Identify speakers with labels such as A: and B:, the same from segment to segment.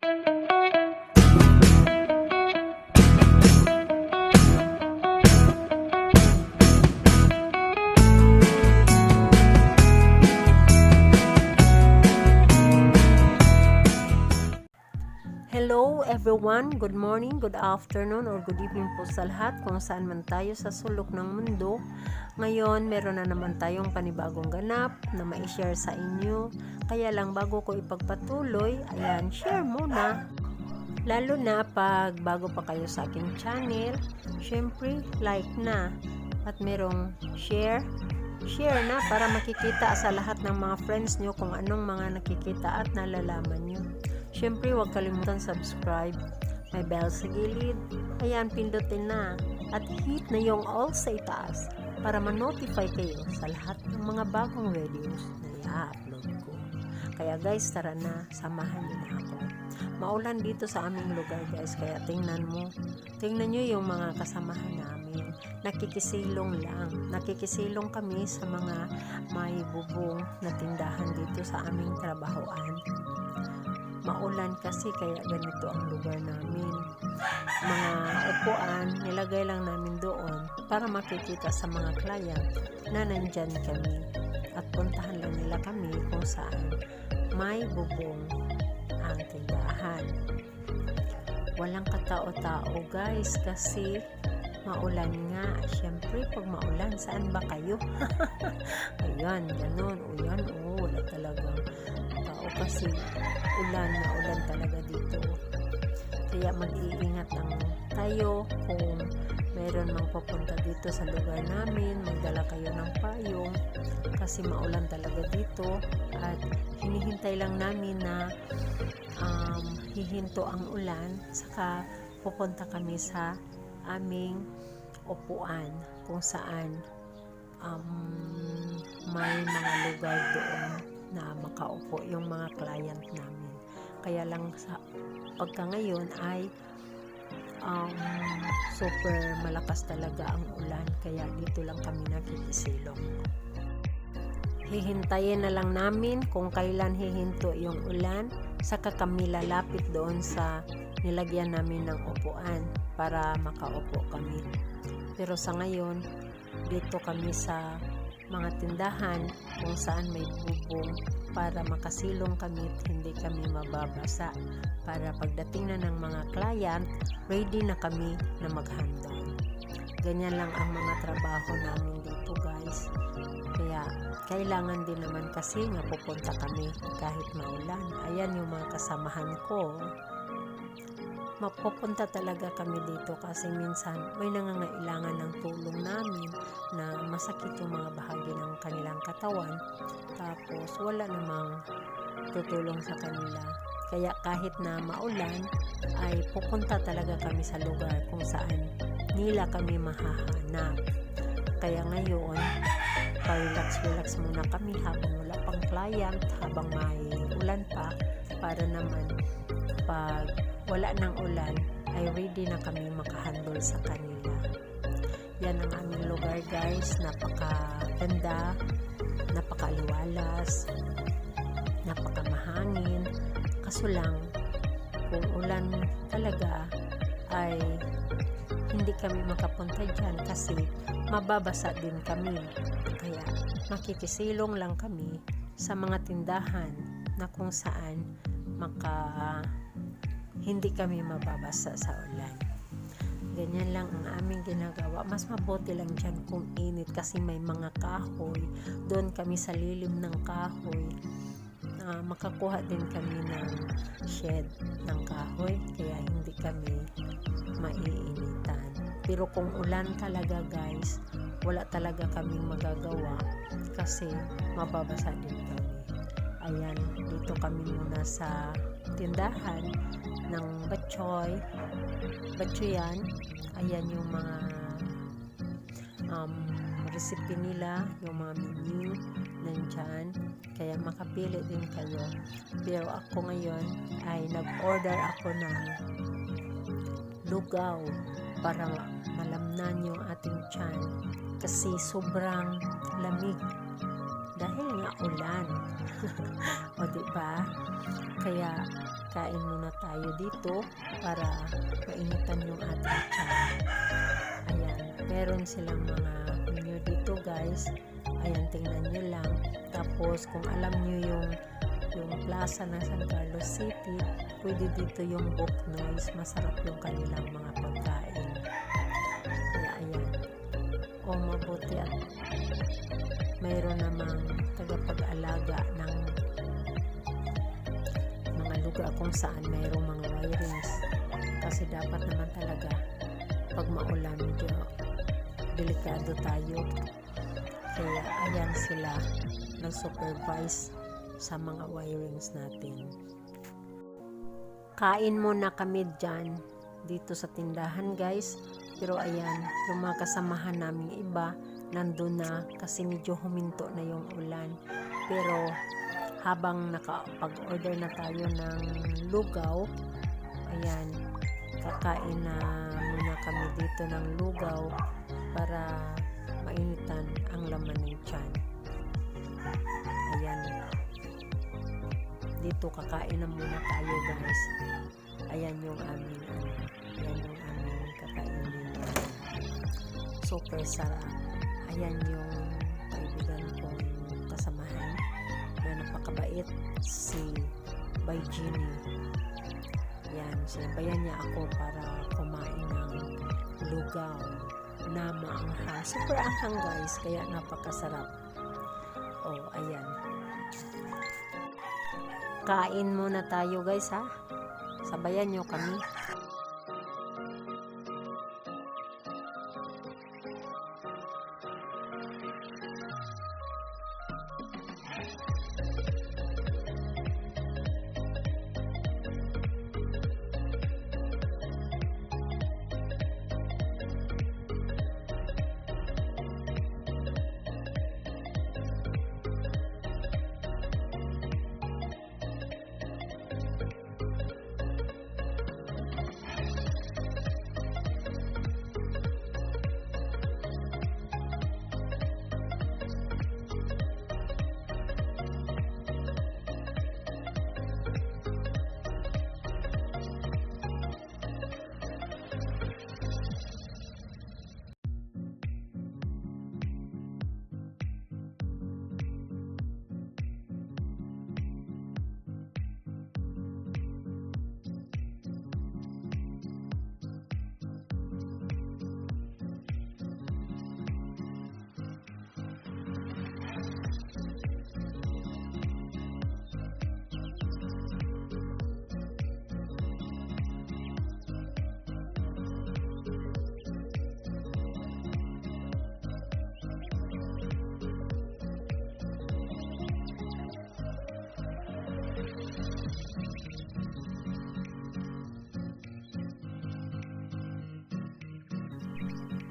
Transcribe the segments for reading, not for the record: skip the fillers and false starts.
A: Hello everyone, good morning, good afternoon, or good evening po sa lahat kung saan man tayo sa sulok ng mundo. Ngayon, meron na naman tayong panibagong ganap na ma-share sa inyo. Kaya lang bago ko ipagpatuloy, ayan, share muna. Lalo na pag bago pa kayo sa aking channel, syempre like na at merong share na para makikita sa lahat ng mga friends nyo kung anong mga nakikita at nalalaman nyo. Syempre, huwag kalimutan subscribe, may bell sa gilid, ayan, pindutin na, at hit na yung all sa itaas para ma-notify kayo sa lahat ng mga bagong videos na i-upload ko. Kaya guys, tara na, samahan niyo na ako. Maulan dito sa aming lugar guys, kaya tingnan nyo yung mga kasamahan namin, nakikisilong kami sa mga may bubong na tindahan dito sa aming trabahoan. Maulan kasi kaya ganito ang lugar namin. Mga upuan, nilagay lang namin doon para makikita sa mga client na nandyan kami at puntahan lang nila kami kung saan may bubong ang tindahan. Walang katao-tao guys kasi maulan nga. Siyempre pag maulan, saan ba kayo? Ayan, ganun. Wala talagang tao kasi ulan talaga dito. Kaya mag-iingat lang tayo kung mayroon mang papunta dito sa lugar namin, magdala kayo ng payong kasi maulan talaga dito at hinihintay lang namin na hihinto ang ulan saka pupunta kami sa aming upuan kung saan may mga lugar doon na makaupo yung mga client namin. Kaya lang sa pagka ngayon ay super malakas talaga ang ulan kaya dito lang kami nakikisilong. Hihintayin na lang namin kung kailan hihinto yung ulan saka kami lalapit doon sa nilagyan namin ng upuan para makaupo kami. Pero sa ngayon dito kami sa mga tindahan kung saan may bubong para makasilong kami at hindi kami mababasa para pagdating na ng mga client, ready na kami na mag-handle. Ganyan lang ang mga trabaho namin dito guys. Kaya kailangan din naman kasi nga pupunta kami kahit maulan. Ayan yung mga kasamahan ko. Mapupunta talaga kami dito kasi minsan may nangangailangan ng tulong namin na masakit yung mga bahagi ng kanilang katawan tapos wala namang tutulong sa kanila. Kaya kahit na maulan ay pupunta talaga kami sa lugar kung saan nila kami mahahanap. Kaya ngayon pa-relax muna kami habang wala pang client, habang may ulan pa para naman pag wala ng ulan ay ready na kami makahandle sa kanila. Yan ang aming lugar guys, napakaganda, napakaliwalas, napakamahangin. Kaso lang kung ulan talaga ay hindi kami makapunta dyan kasi mababasa din kami. Kaya makikisilong lang kami sa mga tindahan na kung saan hindi kami mababasa sa ulan. Ganyan lang ang aming ginagawa. Mas mabuti lang dyan kung init kasi may mga kahoy. Doon kami sa lilim ng kahoy. Makakuha din kami ng shed ng kahoy kaya hindi kami maiinitan. Pero kung ulan talaga guys, wala talaga kaming magagawa kasi mababasa din kami. Ayan, dito kami muna sa tindahan ng batchoyan. Ayan yung mga recipe nila, yung mga menu nandyan. Kaya makapili din kayo. Pero ako ngayon ay nag-order ako ng lugaw para malamnan yung ating tiyan kasi sobrang lamig dahil nga ulan. O diba? Kaya kain muna tayo dito para mainitan yung ating tiyan. Ayan, meron silang mga menu dito guys. Ayan, tingnan nyo lang. Tapos kung alam nyo yung plaza ng San Carlos City, pwede dito yung Boknoy's. Masarap yung kanilang mga pagkain. Kaya ayan, mabuti at mayroon namang tagapag-alaga ng mga lugar kung saan mayroong mga wirings, kasi dapat naman talaga pag maulan medyo delikado tayo. Kaya ayan sila nag-supervise sa mga wirings natin. Kain muna kami dyan dito sa tindahan guys, pero ayan, yung mga kasamahan naming iba nandun na kasi medyo huminto na yung ulan. Pero habang nakapag-order na tayo ng lugaw, ayan, kakain na muna kami dito ng lugaw para mainitan ang laman ng tiyan. Ayan, dito kakain na muna tayo guys. Ayan yung aming kakainin. Super sarap. Ayan yung kaibigan kong kasamahan na napakabait, si Bay Ginny. Ayan, sinabayan niya ako para kumain ng lugaw na maanghang. Super anghang guys, kaya napakasarap. Ayan. Kain muna tayo guys ha. Sabayan nyo kami.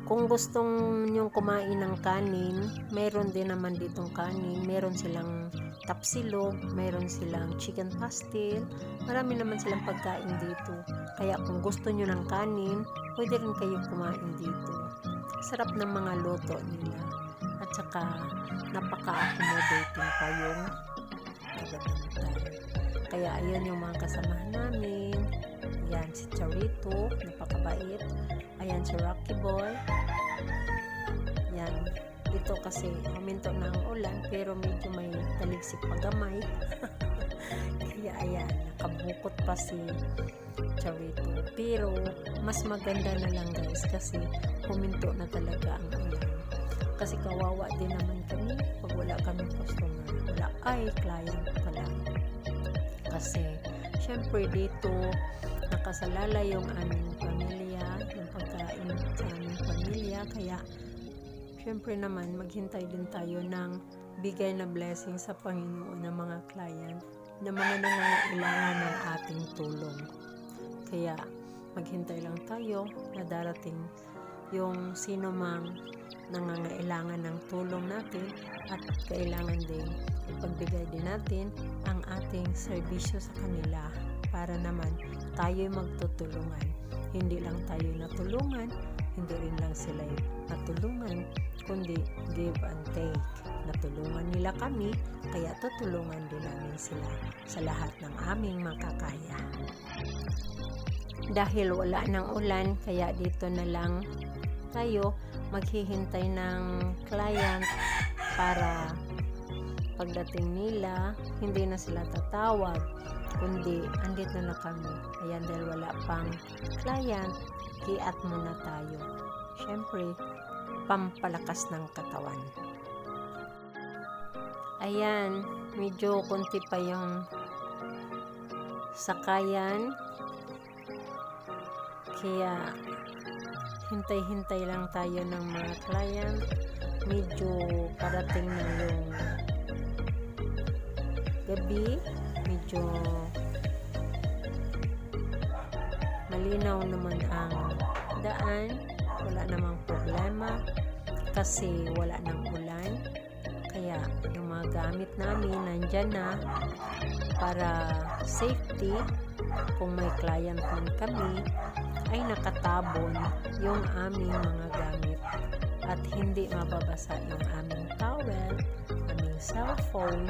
A: Kung gustong nyong kumain ng kanin, mayroon din naman ditong kanin. Meron silang tapsilog, meron silang chicken pastel. Marami naman silang pagkain dito. Kaya kung gusto nyo ng kanin, pwede rin kayong kumain dito. Sarap ng mga luto nila. At saka napaka-accommodating pa yung taga-bantay. Kaya ayan yung mga kasamahan namin. Ayan si Charito, napakabait. Ayan si Rocky Boy. Yan. Dito kasi huminto na ang ulan pero medyo may taligsik pagamay. Kaya ayan, nakabukot pa si Charito. Pero mas maganda na lang guys kasi huminto na talaga ang ulan. Kasi kawawa din naman kami pag wala kaming customer. Client pala. Kasi syempre dito nakasalala yung aming pamilya, yung pagkain sa aming pamilya, kaya syempre naman maghintay din tayo ng bigay na blessing sa Panginoon ng mga client na mga nangangailangan ng ating tulong. Kaya maghintay lang tayo na darating yung sino mang nangangailangan ng tulong natin at kailangan din ipagbigay din natin ang ating serbisyo sa kanila para naman tayo'y magtutulungan. Hindi lang tayo natulungan, hindi rin lang sila natulungan, kundi give and take. natulungan nila kami, kaya tutulungan din namin sila sa lahat ng aming makakaya. Dahil wala ng ulan, kaya dito na lang tayo maghihintay ng client para pagdating nila, hindi na sila tatawag, kundi andito na kami. Ayan, dahil wala pang client, kiat muna tayo. Siyempre, pampalakas ng katawan. Ayan, medyo konti pa yung sakayan. Kaya, hintay-hintay lang tayo ng mga client. Medyo parating na yung gabi. Medyo malinaw naman ang daan. Wala namang problema kasi wala nang ulan. Kaya yung mga gamit namin nandyan na para safety. Kung may client man kami, ay nakatabon yung aming mga gamit at hindi mababasa yung aming towel, aming cellphone.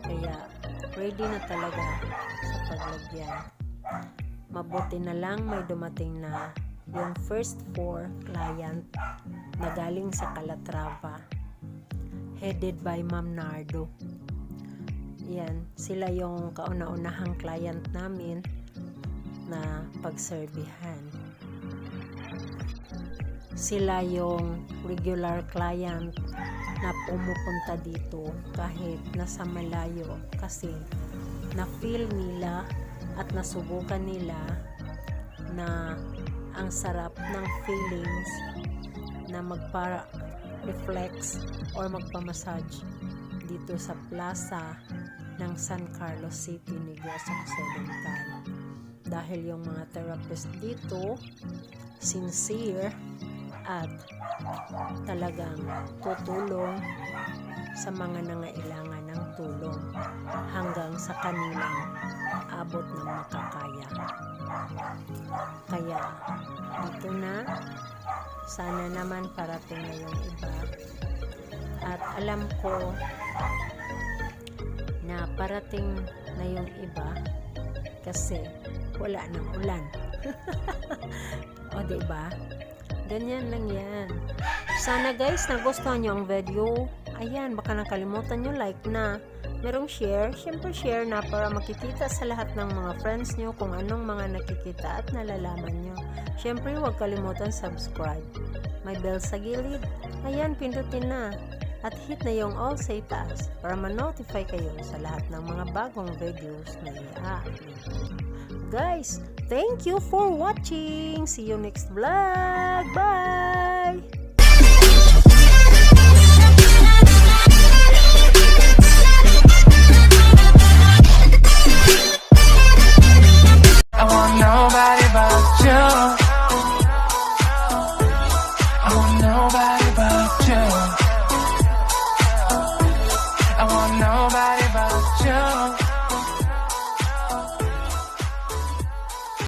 A: Kaya ready na talaga sa paglagyan. Mabuti na lang may dumating na yung first 4 client na galing sa Calatrava, headed by Ma'am Nardo. Yan, sila yung kauna-unahang client namin na pagserbihan. Sila yung regular client na pumupunta dito kahit nasa malayo kasi na-feel nila at nasubukan nila na ang sarap ng feelings na magpa-reflex or magpa-massage dito sa plaza ng San Carlos City, Negros Occidental. Dahil yung mga therapist dito sincere at talagang tutulong sa mga nangailangan ng tulong hanggang sa kanilang abot ng makakaya. Kaya dito na, sana naman parating na yung iba. At alam ko na parating na yung iba kasi wala nang ulan. O diba? Ganyan lang yan. Sana guys, nagustuhan nyo ang video. Ayan, baka nakalimutan nyo like na. Merong share. Siyempre share na para makikita sa lahat ng mga friends nyo kung anong mga nakikita at nalalaman nyo. Siyempre, huwag kalimutan subscribe. May bell sa gilid. Ayan, pindutin na. At hit na yung all sa itaas para ma-notify kayo sa lahat ng mga bagong videos na i-upload. Guys, thank you for watching. See you next vlog. Bye!